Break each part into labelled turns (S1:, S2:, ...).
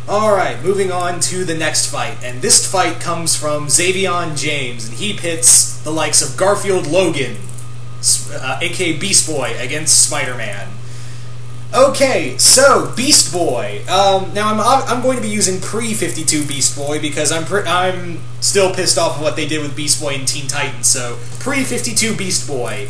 S1: Alright, moving on to the next fight, and this fight comes from Xavion James, and he pits the likes of Garfield Logan, aka Beast Boy, against Spider-Man. Okay, so Beast Boy. Now I'm going to be using pre-52 Beast Boy because I'm still pissed off of what they did with Beast Boy and Teen Titans. So pre-52 Beast Boy.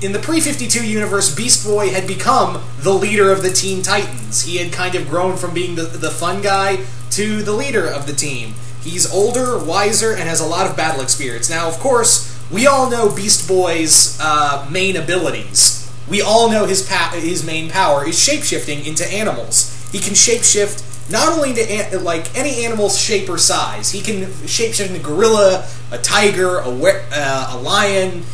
S1: In the pre-52 universe, Beast Boy had become the leader of the Teen Titans. He had kind of grown from being the fun guy to the leader of the team. He's older, wiser, and has a lot of battle experience. Now, of course, we all know Beast Boy's main abilities. We all know his main power is shapeshifting into animals. He can shapeshift not only into like any animal's shape or size. He can shapeshift into a gorilla, a tiger, a lion,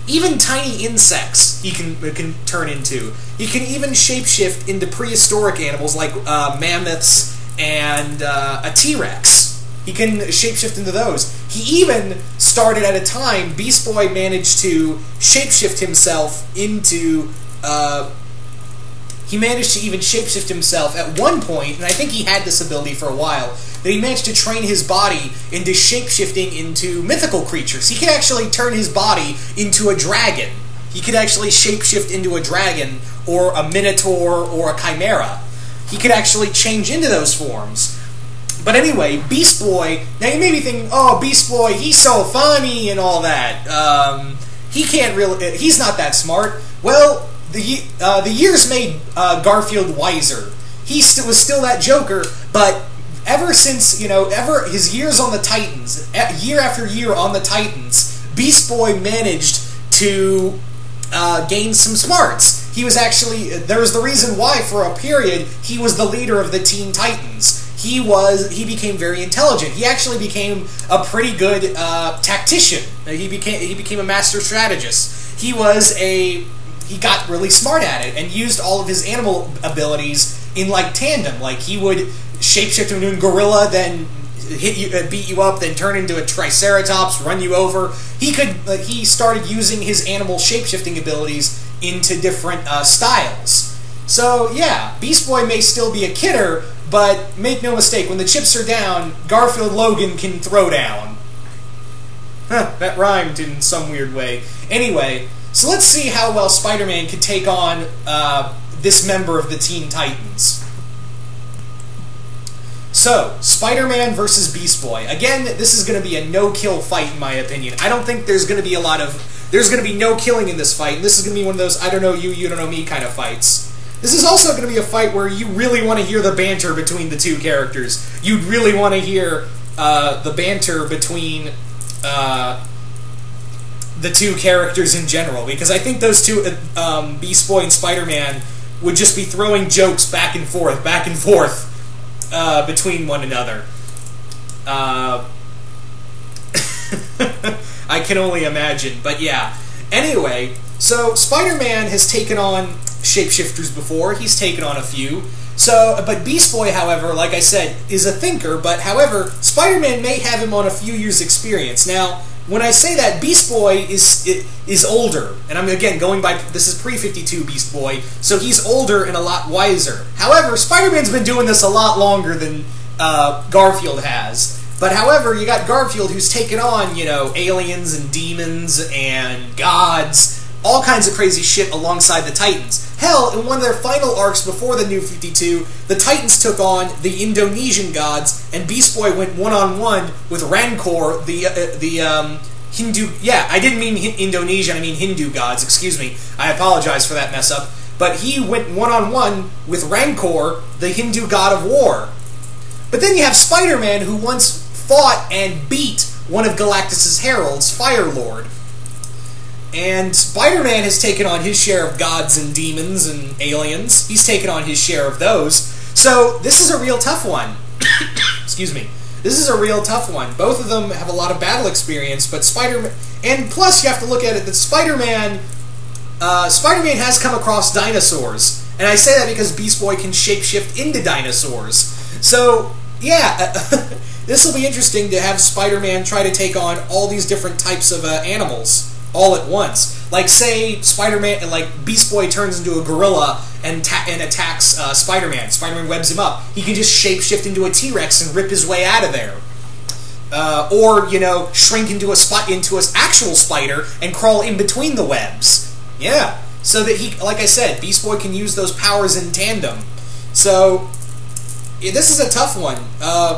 S1: even tiny insects he can turn into. He can even shapeshift into prehistoric animals like mammoths and a T-Rex. He can shapeshift into those. He even started at a time, Beast Boy managed to shapeshift himself into, he managed to even shapeshift himself at one point, and I think he had this ability for a while, that he managed to train his body into shapeshifting into mythical creatures. He could actually turn his body into a dragon. He could actually shapeshift into a dragon, or a minotaur, or a chimera. He could actually change into those forms. But anyway, Beast Boy, now you may be thinking, oh, Beast Boy, he's so funny and all that. He can't really, he's not that smart. Well, the years made Garfield wiser. He was still that Joker, but ever since, his years on the Titans, year after year on the Titans, Beast Boy managed to gain some smarts. He was actually, there was the reason why, for a period, he was the leader of the Teen Titans. He became very intelligent. He actually became a pretty good tactician. He became a master strategist. He got really smart at it and used all of his animal abilities in like tandem. Like he would shapeshift into a gorilla, then hit you, beat you up, then turn into a triceratops, run you over. He started using his animal shapeshifting abilities into different styles. So yeah, Beast Boy may still be a kidder, but make no mistake, when the chips are down, Garfield Logan can throw down. Huh, that rhymed in some weird way. Anyway, so let's see how well Spider-Man could take on this member of the Teen Titans. So, Spider-Man versus Beast Boy. Again, this is going to be a no-kill fight, in my opinion. I don't think there's going to be there's going to be no killing in this fight, and this is going to be one of those I don't know you, you don't know me kind of fights. This is also going to be a fight where you really want to hear the banter between the two characters. You'd really want to hear the banter between the two characters in general, because I think those two, Beast Boy and Spider-Man, would just be throwing jokes back and forth between one another. I can only imagine, but yeah. Anyway, so Spider-Man has taken on shapeshifters before. He's taken on a few. But Beast Boy, however, like I said, is a thinker, but however, Spider-Man may have him on a few years' experience. Now, when I say that, Beast Boy is older, and I'm, again, going by, this is pre-52 Beast Boy, so he's older and a lot wiser. However, Spider-Man's been doing this a lot longer than Garfield has. But however, you got Garfield who's taken on, aliens and demons and gods, all kinds of crazy shit alongside the Titans. Hell, in one of their final arcs before the New 52, the Titans took on the Indonesian gods, and Beast Boy went one-on-one with Rancor, the Hindu... Yeah, I didn't mean Indonesian, I mean Hindu gods, excuse me. I apologize for that mess-up. But he went one-on-one with Rancor, the Hindu god of war. But then you have Spider-Man, who once fought and beat one of Galactus' heralds, Firelord. And Spider-Man has taken on his share of gods and demons and aliens. He's taken on his share of those. So, this is a real tough one. Excuse me. This is a real tough one. Both of them have a lot of battle experience, but Spider-Man... And plus, you have to look at it that Spider-Man has come across dinosaurs. And I say that because Beast Boy can shapeshift into dinosaurs. So, yeah... This will be interesting to have Spider-Man try to take on all these different types of animals all at once. Like, say Spider-Man, like Beast Boy turns into a gorilla and attacks Spider-Man. Spider-Man webs him up. He can just shapeshift into a T-Rex and rip his way out of there. Or, you know, shrink into an actual spider and crawl in between the webs. Yeah. So that he, like I said, Beast Boy can use those powers in tandem. So, yeah, this is a tough one.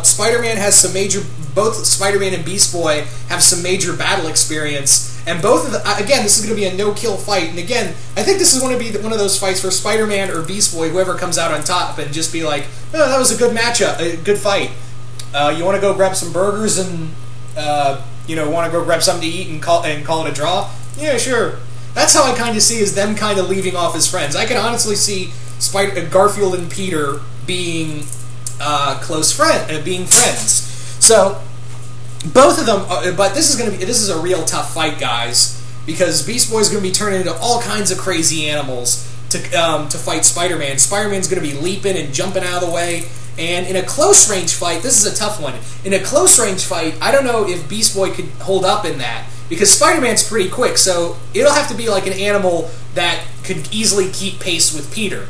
S1: Spider-Man has some major... Both Spider-Man and Beast Boy have some major battle experience. And both of the... Again, this is going to be a no-kill fight. And again, I think this is going to be one of those fights for Spider-Man or Beast Boy, whoever comes out on top, and just be like, oh, that was a good matchup, a good fight. You want to go grab some burgers and, you know, want to go grab something to eat and call it a draw? Yeah, sure. That's how I kind of see is them kind of leaving off as friends. I can honestly see Garfield and Peter being being friends. So both of them, but this is a real tough fight, guys, because Beast Boy's going to be turning into all kinds of crazy animals to fight Spider-Man. Spider-Man's going to be leaping and jumping out of the way. And in a close range fight, this is a tough one. In a close range fight, I don't know if Beast Boy could hold up in that, because Spider-Man's pretty quick, so it'll have to be like an animal that could easily keep pace with Peter.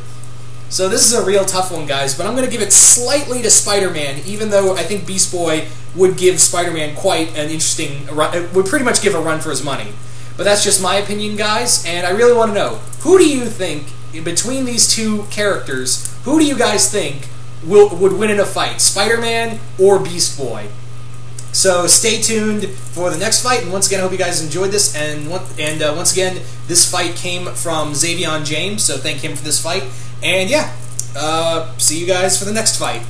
S1: So this is a real tough one, guys, but I'm going to give it slightly to Spider-Man, even though I think Beast Boy would give Spider-Man quite an interesting... would pretty much give a run for his money. But that's just my opinion, guys, and I really want to know, who do you think, between these two characters, who do you guys think would win in a fight, Spider-Man or Beast Boy? So stay tuned for the next fight, and once again, I hope you guys enjoyed this, and once again, this fight came from Xavion James, so thank him for this fight, and yeah, see you guys for the next fight.